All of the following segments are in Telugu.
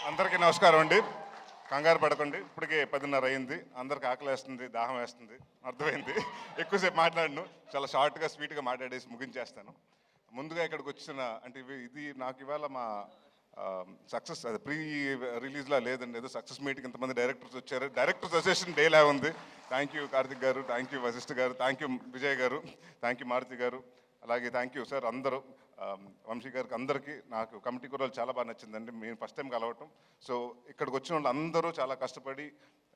అందరికీ నమస్కారం అండి. కంగారు పడకండి, ఇప్పటికే 10:30 అయింది. అందరికి ఆకలి వేస్తుంది, దాహం వేస్తుంది, అర్థమైంది. ఎక్కువసేపు మాట్లాడను, చాలా షార్ట్గా స్వీట్గా మాట్లాడేసి ముగించేస్తాను. ముందుగా ఇక్కడికి వచ్చిన అంటే ఇది నాకు ఇవాళ మా సక్సెస్ అది ప్రీ రిలీజ్లా లేదండి, ఏదో సక్సెస్ మీటింగ్ ఇంతమంది డైరెక్టర్స్ వచ్చారు. డైరెక్టర్స్ అసోసియేషన్ డేలా ఉంది. థ్యాంక్ యూ కార్తిక్ గారు, థ్యాంక్ యూ వశిష్ఠ గారు, థ్యాంక్ యూ విజయ్ గారు, థ్యాంక్ యూ మారుతి గారు, అలాగే థ్యాంక్ యూ సార్ అందరూ, వంశీ గారికి, అందరికీ. నాకు కమిటీ కుర్రాలు చాలా బాగా నచ్చిందండి, మేము ఫస్ట్ టైం కలవటం. సో ఇక్కడికి వచ్చిన వాళ్ళు అందరూ చాలా కష్టపడి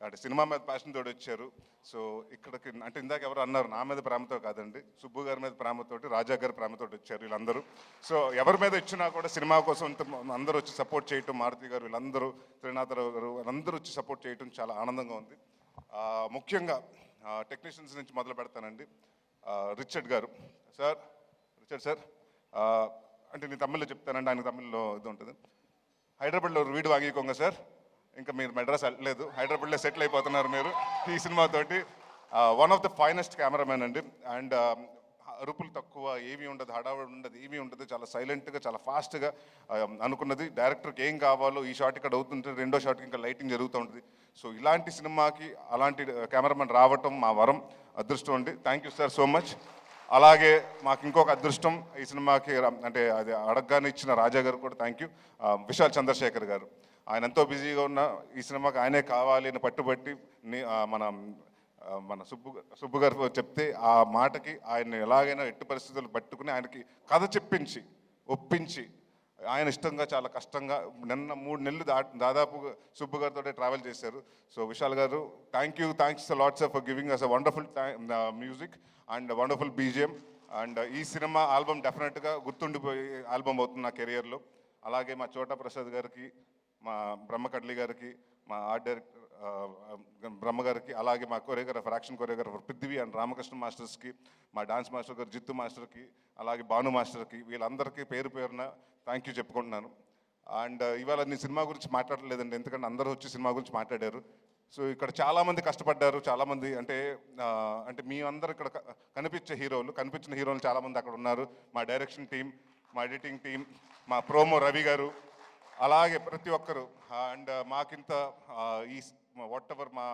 అంటే సినిమా మీద ప్యాషన్ తోటి వచ్చారు. సో ఇక్కడికి అంటే ఇందాక ఎవరు అన్నారు, నా మీద ప్రేమతో కాదండి, సుబ్బు గారి మీద ప్రేమతోటి, రాజా గారి ప్రేమతోటి వచ్చారు వీళ్ళందరూ. సో ఎవరి మీద ఇచ్చినా కూడా సినిమా కోసం ఇంత అందరూ వచ్చి సపోర్ట్ చేయటం, మారుతి గారు వీళ్ళందరూ, త్రినాథరావు గారు వాళ్ళందరూ వచ్చి సపోర్ట్ చేయటం చాలా ఆనందంగా ఉంది. ముఖ్యంగా టెక్నీషియన్స్ నుంచి మొదలు పెడతానండి. రిచర్డ్ గారు సార్, రిచర్డ్ సార్ అంటే నేను తమిళ్లో చెప్తానండి, ఆయన తమిళ్లో ఇది ఉంటుంది. హైదరాబాద్లో వీడు వాగికోంగ సార్, ఇంకా మీరు మెడ్రాస్ వెళ్ళలేదు, హైదరాబాద్లో సెటిల్ అయిపోతున్నారు మీరు ఈ సినిమాతోటి. One of the finest cameramen అండి. అండ్ అరుపులు తక్కువ, ఏమీ ఉండదు, హడావుడి ఉండదు, ఏమీ ఉండదు, చాలా సైలెంట్గా, చాలా ఫాస్ట్గా అనుకున్నది. డైరెక్టర్కి ఏం కావాలో ఈ షాట్ ఇక్కడ అవుతుంటే రెండో షాట్కి ఇంకా లైటింగ్ జరుగుతూ ఉంటుంది. సో ఇలాంటి సినిమాకి అలాంటి కెమెరామెన్ రావటం మా వరం, అదృష్టం అండి. Thank you sir so much. అలాగే మాకు ఇంకొక అదృష్టం ఈ సినిమాకి అంటే అది అడగగానే ఇచ్చిన రాజా గారు కూడా థ్యాంక్ యూ. విశాల్ చంద్రశేఖర్ గారు, ఆయన ఎంతో బిజీగా ఉన్న ఈ సినిమాకి ఆయనే కావాలి అని పట్టుబట్టి మన సుబ్బు గారు చెప్తే ఆ మాటకి ఆయన ఎలాగైనా ఎట్టి పరిస్థితులు పట్టుకుని ఆయనకి కథ చెప్పించి ఒప్పించి ఆయన ఇష్టంగా చాలా కష్టంగా నిన్న 3 నెలలు దాదాపు సుబ్బు గారితో ట్రావెల్ చేశారు. So Vishal garu thanks lots for giving us a wonderful music and wonderful BGM. And ఈ సినిమా ఆల్బమ్ డెఫినెట్గా గుర్తుండిపోయే ఆల్బమ్ అవుతుంది నా కెరియర్లో. అలాగే మా చోటా ప్రసాద్ గారికి, మా బ్రహ్మకడ్లి గారికి, మా ఆర్ట్ డైరెక్టర్ బ్రహ్మ గారికి, అలాగే మా choreographer, action choreographer Prithvi and Ramakrishna మాస్టర్స్కి, మా డాన్స్ మాస్టర్ గారు జిత్తు మాస్టర్కి, అలాగే భాను మాస్టర్కి, వీళ్ళందరికీ పేరు పేరున థ్యాంక్ యూ చెప్పుకుంటున్నాను. అండ్ ఇవాళ నేను సినిమా గురించి మాట్లాడలేదండి, ఎందుకంటే అందరూ వచ్చి సినిమా గురించి మాట్లాడారు. సో ఇక్కడ చాలామంది కష్టపడ్డారు, చాలామంది అంటే మీ అందరు ఇక్కడ కనిపించిన హీరోలు చాలామంది అక్కడ ఉన్నారు. మా డైరెక్షన్ టీం, మా ఎడిటింగ్ టీం, మా ప్రోమో రవి గారు, అలాగే ప్రతి ఒక్కరు. అండ్ మాకింత ఈ వాట్ ఎవర్ మా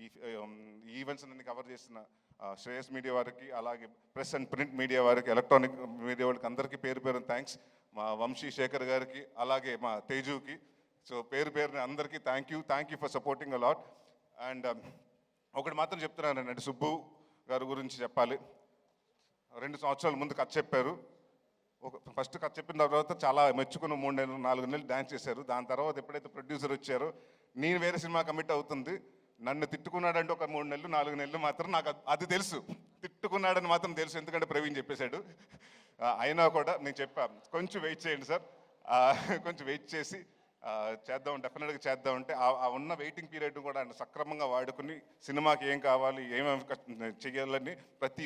ఈ ఈవెంట్స్ అన్ని కవర్ చేసిన శ్రేయస్ మీడియా వారికి, అలాగే ప్రెస్ అండ్ ప్రింట్ మీడియా వారికి, ఎలక్ట్రానిక్ మీడియా వారికి అందరికీ పేరు పేరున థ్యాంక్స్. మా వంశీ శేఖర్ గారికి, అలాగే మా తేజుకి. సో పేరు పేరున అందరికీ thank you for supporting a lot. And ఒకటి మాత్రం చెప్తున్నానండి, అంటే సుబ్బు గారి గురించి చెప్పాలి. 2 సంవత్సరాల ముందు కథ చెప్పారు. ఫస్ట్ కథ చెప్పిన తర్వాత చాలా మెచ్చుకుని 3 నెలలు 4 నెలలు డ్యాన్స్ చేశారు. దాని తర్వాత ఎప్పుడైతే ప్రొడ్యూసర్ వచ్చారో నేను వేరే సినిమా కమిట్ అవుతుంది, నన్ను తిట్టుకున్నాడంటే ఒక 3 నెలలు 4 నెలలు మాత్రం నాకు అది తెలుసు, తిట్టుకున్నాడని మాత్రం తెలుసు, ఎందుకంటే ప్రవీణ్ చెప్పేశాడు. అయినా కూడా నేను చెప్పాను, కొంచెం వెయిట్ చేయండి సార్, కొంచెం వెయిట్ చేసి చేద్దాం, డెఫినెట్గా చేద్దాం అంటే ఆ ఉన్న వెయిటింగ్ పీరియడ్ కూడా ఆయన సక్రమంగా వాడుకుని సినిమాకి ఏం కావాలి, ఏమేమి చేయాలని ప్రతి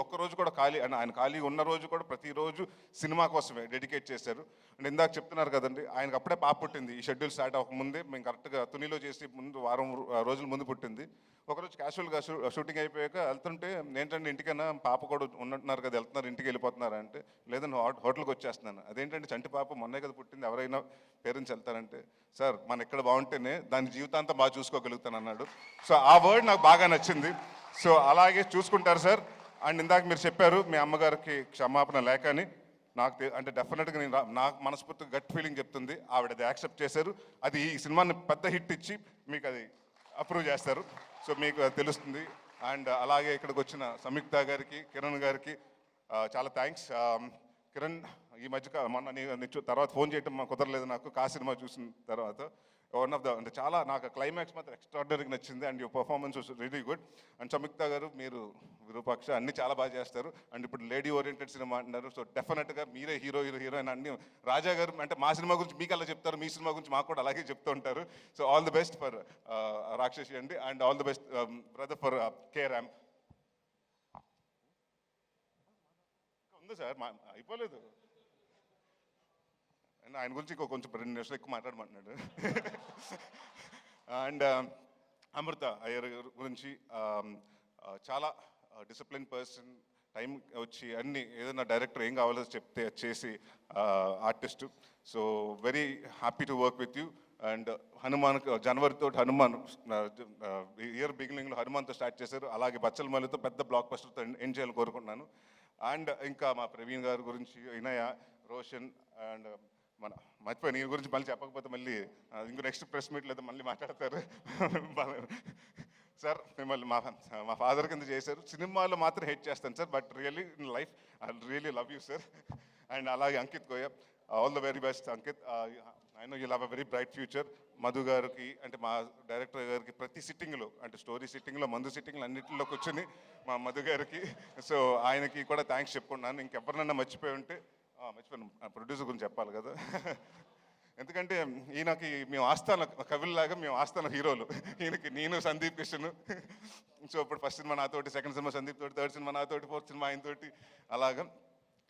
ఒక్కరోజు కూడా ఆయన ఖాళీగా ఉన్న రోజు కూడా ప్రతిరోజు సినిమా కోసమే డెడికేట్ చేశారు. అంటే ఇందాక చెప్తున్నారు కదండి, ఆయనకు అప్పుడే పాప పుట్టింది, ఈ షెడ్యూల్ స్టార్ట్ అవ్వకముందే. మేము కరెక్ట్గా తునిలో చేసి వారం రోజుల ముందు పుట్టింది. ఒకరోజు క్యాజువల్గా షూటింగ్ అయిపోయాక వెళ్తుంటే, ఏంటంటే ఇంటికైనా పాప కూడా ఉన్నట్టున్నారు కదా, వెళ్తున్నారు ఇంటికి వెళ్ళిపోతున్నారా అంటే, లేదని హోటల్కి వచ్చేస్తున్నాను. అదేంటంటే చంటి పాప మొన్నే కదా పుట్టింది, ఎవరైనా పేరెంట్స్ వెళ్తారంటే, సార్ మన ఇక్కడ బాగుంటేనే దాని జీవితాంతం బాగా చూసుకోగలుగుతాను అన్నాడు. సో ఆ వర్డ్ నాకు బాగా నచ్చింది. సో అలాగే చూసుకుంటారు సార్. అండ్ ఇందాక మీరు చెప్పారు మీ అమ్మగారికి క్షమాపణ లేక అని. అంటే డెఫినెట్గా నాకు మనస్ఫూర్తిగా గట్ ఫీలింగ్ చెప్తుంది, ఆవిడ అది యాక్సెప్ట్ చేశారు. అది ఈ సినిమాని పెద్ద హిట్ ఇచ్చి మీకు అది అప్రూవ్ చేస్తారు. సో మీకు తెలుస్తుంది. అండ్ అలాగే ఇక్కడికి వచ్చిన సంయుక్త గారికి, కిరణ్ గారికి చాలా థ్యాంక్స్. కిరణ్ ఈ మధ్య మొన్న తర్వాత ఫోన్ చేయటం కుదరలేదు నాకు, సినిమా చూసిన తర్వాత. వన్ ఆఫ్ ద అంటే చాలా నాకు క్లైమాక్స్ మాత్రం ఎక్స్ట్రాడినరీగా నచ్చింది. And your performance was really good. And Samyuktha గారు, మీరు విరూపాక్ష అన్ని చాలా బాగా చేస్తారు. అండ్ ఇప్పుడు లేడీ ఓరియంటెడ్ సినిమా అంటున్నారు. సో డెఫినెట్గా మీరే హీరోయిన్ అన్ని. రాజా గారు అంటే మా సినిమా గురించి మీకు అలా చెప్తారు, మీ సినిమా గురించి మాకు కూడా అలాగే చెప్తూ ఉంటారు. So all the best for రాక్షసి అండి. And all the best brother for carrom. ఉంది సార్, అయిపోలేదు. ఆయన గురించి కొంచెం 2 నిమిషాలు ఎక్కువ మాట్లాడమంటున్నాడు. అండ్ అమృత అయ్యర్ గురించి చాలా డిసిప్లిన్ పర్సన్, టైం వచ్చి అన్ని ఏదైనా డైరెక్టర్ ఏం కావాలో చెప్తే చేసి artist. So very happy to work with you. And Hanuman జనవరితో హనుమాన్ ఇయర్ బిగినింగ్లో హనుమాన్తో స్టార్ట్ చేశారు. అలాగే బచ్చల మల్లితో పెద్ద బ్లాక్ బస్టర్తో ఎండ్ చేయాలని కోరుకుంటున్నాను. అండ్ ఇంకా మా ప్రవీణ్ గారి గురించి, వినయ, రోషన్ అండ్ మన మర్చిపోయి నేను గురించి మళ్ళీ చెప్పకపోతే మళ్ళీ ఇంకో నెక్స్ట్ ప్రెస్ మీట్ లేదా మళ్ళీ మాట్లాడతారు. సార్ మిమ్మల్ని మా ఫాదర్ కింద చేశారు. సినిమాలో మాత్రం హెట్ చేస్తాను sir, but really in life I really love you sir. And అలాగే Ankit Goya, all the very best Ankit. I know you'll have a very bright future. Madhu గారికి అంటే మా డైరెక్టర్ గారికి ప్రతి సిట్టింగ్లో అంటే స్టోరీ సిట్టింగ్లో, మందు సిట్టింగ్లో అన్నింటిలో కూర్చొని మా మధు గారికి, సో ఆయనకి కూడా థ్యాంక్స్ చెప్పుకుంటున్నాను. ఇంకెవరినన్నా మర్చిపోయి ఉంటే మర్చిపోయాను, ప్రొడ్యూసర్ గురించి చెప్పాలి కదా. ఎందుకంటే ఈయనకి మేము ఆస్థాన కవుల్లాగా, మేము ఆస్థాన హీరోలు. ఈయనకి నేను సందీప్ కిషన్. సో ఇప్పుడు ఫస్ట్ సినిమా నాతోటి, సెకండ్ సినిమా సందీప్ తోటి, థర్డ్ సినిమా నాతోటి, ఫోర్త్ సినిమా ఆయనతోటి, అలాగా.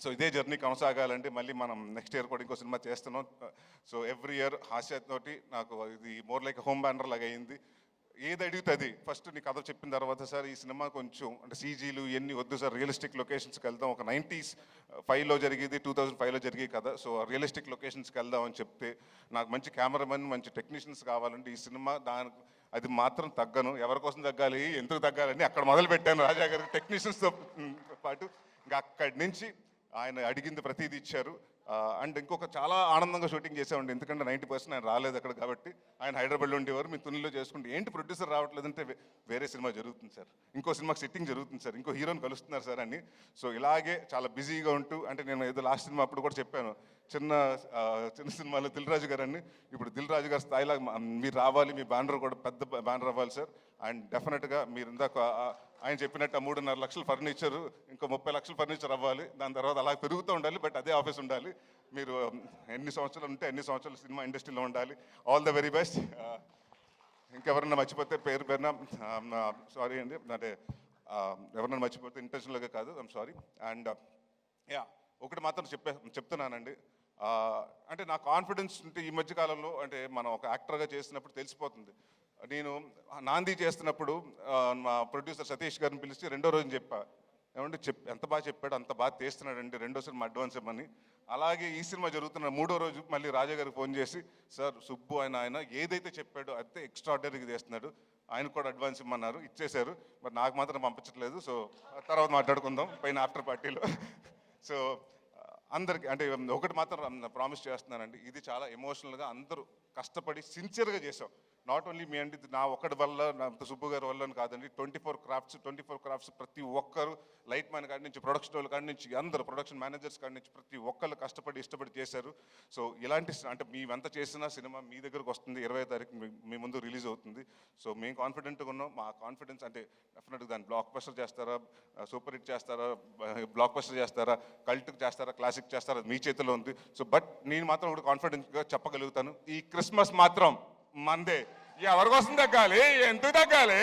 సో ఇదే జర్నీ కొనసాగాలంటే మళ్ళీ మనం నెక్స్ట్ ఇయర్ కూడా ఇంకో సినిమా చేస్తున్నాం. సో ఎవ్రీ ఇయర్ హాస్యతోటి నాకు ఇది మోర్ లైక్ హోమ్ బ్యానర్ లాగా అయింది. ఏది అడుగుతుంది ఫస్ట్ నీ కథ చెప్పిన తర్వాత, సార్ ఈ సినిమా కొంచెం అంటే సీజీలు ఇవన్నీ వద్దు సార్, రియలిస్టిక్ లొకేషన్స్కి వెళ్దాం, ఒక 95లో జరిగేది 2005లో జరిగే కదా, సో రియలిస్టిక్ లొకేషన్స్కి వెళ్దాం అని చెప్తే, నాకు మంచి కెమెరామెన్, మంచి టెక్నీషియన్స్ కావాలంటే ఈ సినిమా అది మాత్రం తగ్గను. ఎవరి కోసం తగ్గాలి, ఎందుకు తగ్గాలని అక్కడ మొదలు పెట్టాను రాజా గారికి టెక్నీషియన్స్తో పాటు. ఇంకా అక్కడి నుంచి ఆయన అడిగింది ప్రతిదీ ఇచ్చారు. అండ్ ఇంకొక చాలా ఆనందంగా షూటింగ్ చేసామండి, ఎందుకంటే 90% ఆయన రాలేదు అక్కడ కాబట్టి. ఆయన హైదరాబాద్లో ఉండేవారు, మీ తునిలో చేసుకుంటే ఏంటి ప్రొడ్యూసర్ రావట్లేదంటే వేరే సినిమా జరుగుతుంది సార్, ఇంకో సినిమాకి సిట్టింగ్ జరుగుతుంది సార్, ఇంకో హీరోని కలుస్తున్నారు సార్ అని. సో ఇలాగే చాలా బిజీగా ఉంటూ, అంటే నేను ఏదో లాస్ట్ సినిమా అప్పుడు కూడా చెప్పాను, చిన్న సినిమాలో దిల్ రాజు గారు అని, ఇప్పుడు దిల్ రాజు గారి స్థాయిలో మీరు రావాలి, మీ బ్యానర్ కూడా పెద్ద బ్యానర్ అవ్వాలి సార్. అండ్ డెఫినెట్గా మీరు ఇందాక ఆయన చెప్పినట్టు 3.5 లక్షల ఫర్నిచరు, ఇంకో 30 లక్షల ఫర్నిచర్ అవ్వాలి, దాని తర్వాత అలా పెరుగుతూ ఉండాలి, బట్ అదే ఆఫీస్ ఉండాలి. మీరు ఎన్ని సంవత్సరాలు ఉంటే ఎన్ని సంవత్సరాలు సినిమా ఇండస్ట్రీలో ఉండాలి. All the very best. ఇంకెవరన్నా మర్చిపోతే పేరున సారీ అండి, అంటే ఎవరన్నా మర్చిపోతే ఇంటెన్షనల్గా కాదు, ఐమ్ సారీ. అండ్ యా ఒకటి మాత్రం చెప్తున్నానండి, అంటే నా కాన్ఫిడెన్స్ ఉంటే ఈ మధ్యకాలంలో, అంటే మనం ఒక యాక్టర్గా చేసినప్పుడు తెలిసిపోతుంది. నేను నాంది చేస్తున్నప్పుడు మా ప్రొడ్యూసర్ సతీష్ గారిని పిలిచి రెండో రోజున చెప్పా, ఏమంటే ఎంత బాగా చెప్పాడు, అంత బాగా తీస్తున్నాడండి, రెండో సినిమా అడ్వాన్స్ ఇవ్వమని. అలాగే ఈ సినిమా జరుగుతున్న మూడో రోజు మళ్ళీ రాజా గారికి ఫోన్ చేసి, సార్ సుబ్బు ఆయన ఏదైతే చెప్పాడో అదే ఎక్స్ట్రాడినరీగా చేస్తున్నాడు, ఆయన కూడా అడ్వాన్స్ ఇవ్వమన్నారు, ఇచ్చేశారు. మరి నాకు మాత్రం పంపించట్లేదు. సో తర్వాత మాట్లాడుకుందాం పైన ఆఫ్టర్ పార్టీలో. సో అందరికి అంటే ఒకటి మాత్రం ప్రామిస్ చేస్తున్నానండి, ఇది చాలా ఎమోషనల్గా అందరూ కష్టపడి సిన్సియర్గా చేసాం. నాట్ ఓన్లీ మీ అంటే నా ఒక్కడి వల్ల, నా సుబ్బు గారి వల్ల కాదండి, 24 క్రాఫ్ట్స్ ప్రతి ఒక్కరు, లైట్ మ్యాన్ కాడి నుంచి, ప్రొడక్షన్ వాళ్ళ కాడి నుంచి, అందరూ ప్రొడక్షన్ మేనేజర్స్ కాడి నుంచి ప్రతి ఒక్కళ్ళు కష్టపడి ఇష్టపడి చేశారు. సో ఇలాంటి అంటే మేమెంత చేసినా సినిమా మీ దగ్గరకు వస్తుంది, 20వ తారీఖు మీ ముందు రిలీజ్ అవుతుంది. సో మేము కాన్ఫిడెంట్గా ఉన్నాం. మా కాన్ఫిడెన్స్ అంటే డెఫినెట్గా దాన్ని బ్లాక్ బస్టర్ చేస్తారా, సూపర్ హిట్ చేస్తారా, బ్లాక్ బస్టర్ చేస్తారా, కల్ట్కి చేస్తారా, క్లాసిక్ చేస్తారా, మీ చేతిలో ఉంది. సో బట్ నేను మాత్రం కూడా కాన్ఫిడెంట్గా చెప్పగలుగుతాను, ఈ క్రిస్మస్ మాత్రం మందే. ఎవరి కోసం తగ్గాలి, ఎందుకు తగ్గాలి?